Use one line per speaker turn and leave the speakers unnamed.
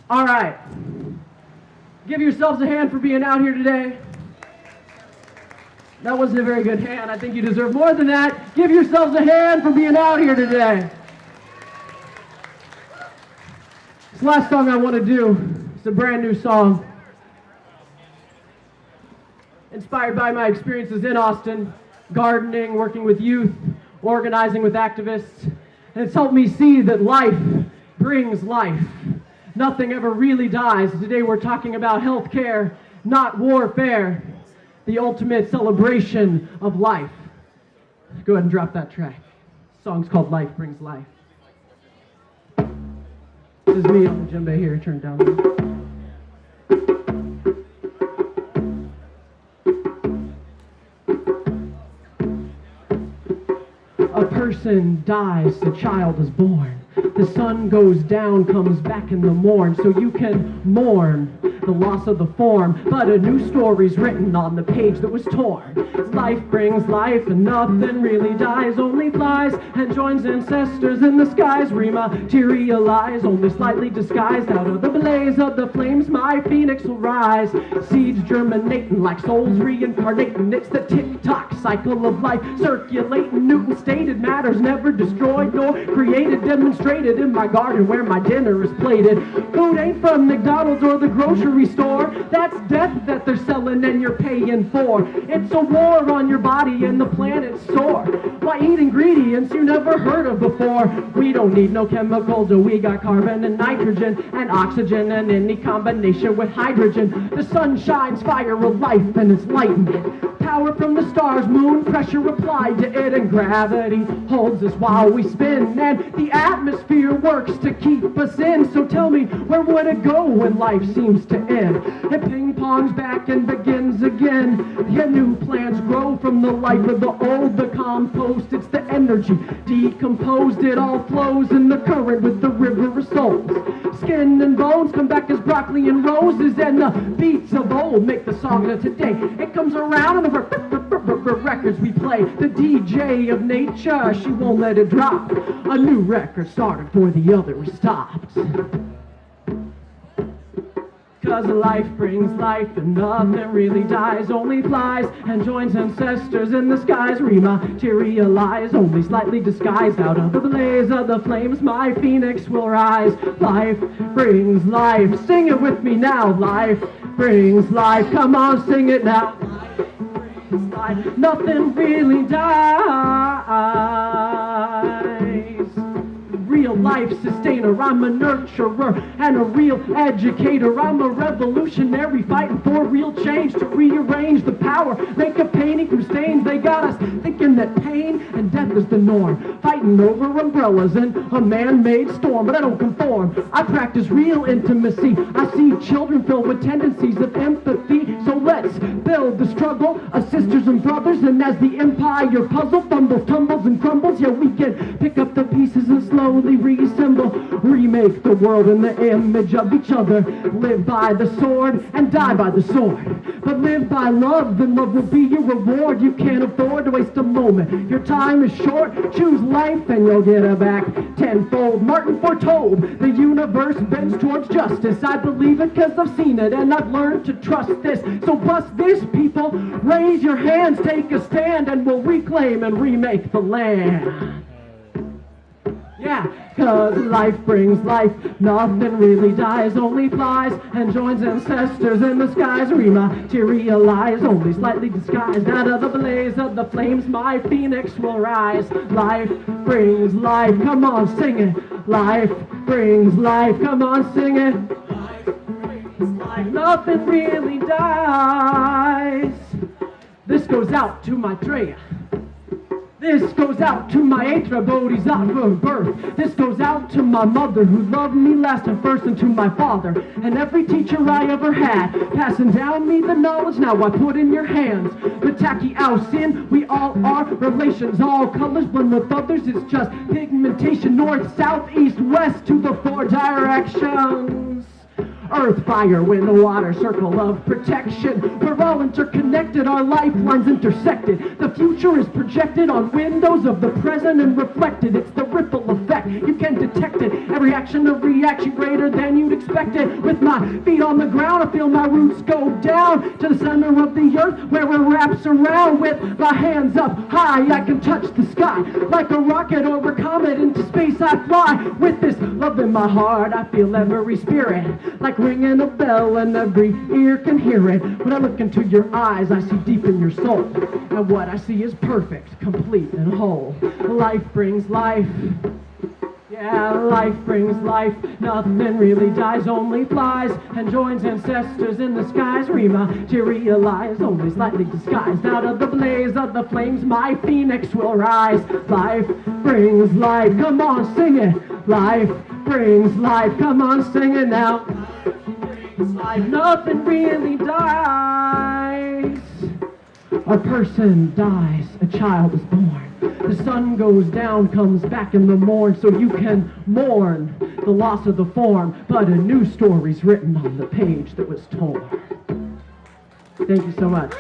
All right. Give yourselves a hand for being out here today. That wasn't a very good hand. I think you deserve more than that. Give yourselves a hand for being out here today. This last song I want to do is a brand new song. Inspired by my experiences in Austin, gardening, working with youth, organizing with activists. And it's helped me see that life brings life. Nothing ever really dies. Today we're talking about healthcare, not warfare. The ultimate celebration of life. Go ahead and drop that track. The song's called Life Brings Life. This is me on the djembe here, turn it down. A person dies, a child is born. The sun goes down, comes back in the morn, so you can mourn the loss of the form. But a new story's written on the page that was torn. Life brings life and nothing really dies, only flies and joins ancestors in the skies. Rematerialize, only slightly disguised. Out of the blaze of the flames my phoenix will rise. Seeds germinating like souls reincarnating. It's the tick-tock cycle of life circulating. Newton stated matter's never destroyed nor created. Demonstrated in my garden where my dinner is plated. Food ain't from McDonald's or the grocery store. That's death that they're selling and you're paying for. It's a war on your body and the planet's sore. Why eat ingredients you never heard of before? We don't need no chemicals, we got carbon and nitrogen and oxygen and any combination with hydrogen. The sun shines fire of life and it's lighting it. Power from the stars, moon pressure applied to it, and gravity holds us while we spin, and the atmosphere works to keep us in. So tell me, where would it go when life seems to end? It ping-pongs back and begins again. Yet new plants grow from the life of the old. The compost, it's the energy decomposed. It all flows in the current with the river of souls. Skin and bones come back as broccoli and roses, and the beats of old make the songs of today. It comes around and the records we play. The DJ of nature, she won't let it drop. A new record started before the other stopped. Cause life brings life and nothing really dies, only flies and joins ancestors in the skies. Rematerialize, only slightly disguised. Out of the blaze of the flames my phoenix will rise. Life brings life, sing it with me now. Life brings life, come on sing it now. Life, nothing really dies. Real life sustainer, I'm a nurturer and a real educator. I'm a revolutionary fighting for real change, to rearrange the power, make a painting from stains. They got us thinking that pain and death is the norm, fighting over umbrellas in a man-made storm. But I don't conform, I practice real intimacy. I see children filled with tendencies of empathy. So let's build the struggle of sisters and brothers, and as the empire puzzle fumbles, tumbles and crumbles, yeah, we can pick up the pieces and slowly reassemble, remake the world in the image of each other. Live by the sword and die by the sword, but live by love, then love will be your reward. You can't afford to waste a moment, your time is short. Choose life and you'll get it back tenfold. Martin foretold the universe bends towards justice. I believe it cause I've seen it and I've learned to trust this. So bust this, people, raise your hands, take a stand, and we'll reclaim and remake the land. Yeah, cause life brings life, nothing really dies, only flies and joins ancestors in the skies. Rematerialize, only slightly disguised. Out of the blaze of the flames my phoenix will rise. Life brings life, come on sing it. Life brings life, come on sing it. Life brings life, nothing really dies. This goes out to my Drea. This goes out to my Aethra Bodhisattva of birth. This goes out to my mother who loved me last and first, and to my father and every teacher I ever had, passing down me the knowledge now I put in your hands. But tacky out sin, we all are relations, all colors blend with others, it's just pigmentation. North, south, east, west to the four directions. Earth, fire, wind, water, circle of protection. We're all interconnected, our lifelines intersected. The future is projected on windows of the present and reflected. It's the ripple effect, you can detect it. Every action, a reaction greater than you'd expect it. With my feet on the ground, I feel my roots go down to the center of the earth where it wraps around. With my hands up high, I can touch the sky. Like a rocket or a comet, into space I fly. With this love in my heart, I feel every spirit like ringing a bell, and every ear can hear it. When I look into your eyes, I see deep in your soul, and what I see is perfect, complete, and whole. Life brings life. Yeah, life brings life. Nothing really dies, only flies, and joins ancestors in the skies. Rematerialize, only slightly disguised. Out of the blaze of the flames, my phoenix will rise. Life brings life. Come on, sing it. Life brings life. Come on, sing it now. Life brings life. Nothing really dies. A person dies, a child is born. The sun goes down, comes back in the morn, so you can mourn the loss of the form, but a new story's written on the page that was torn. Thank you so much.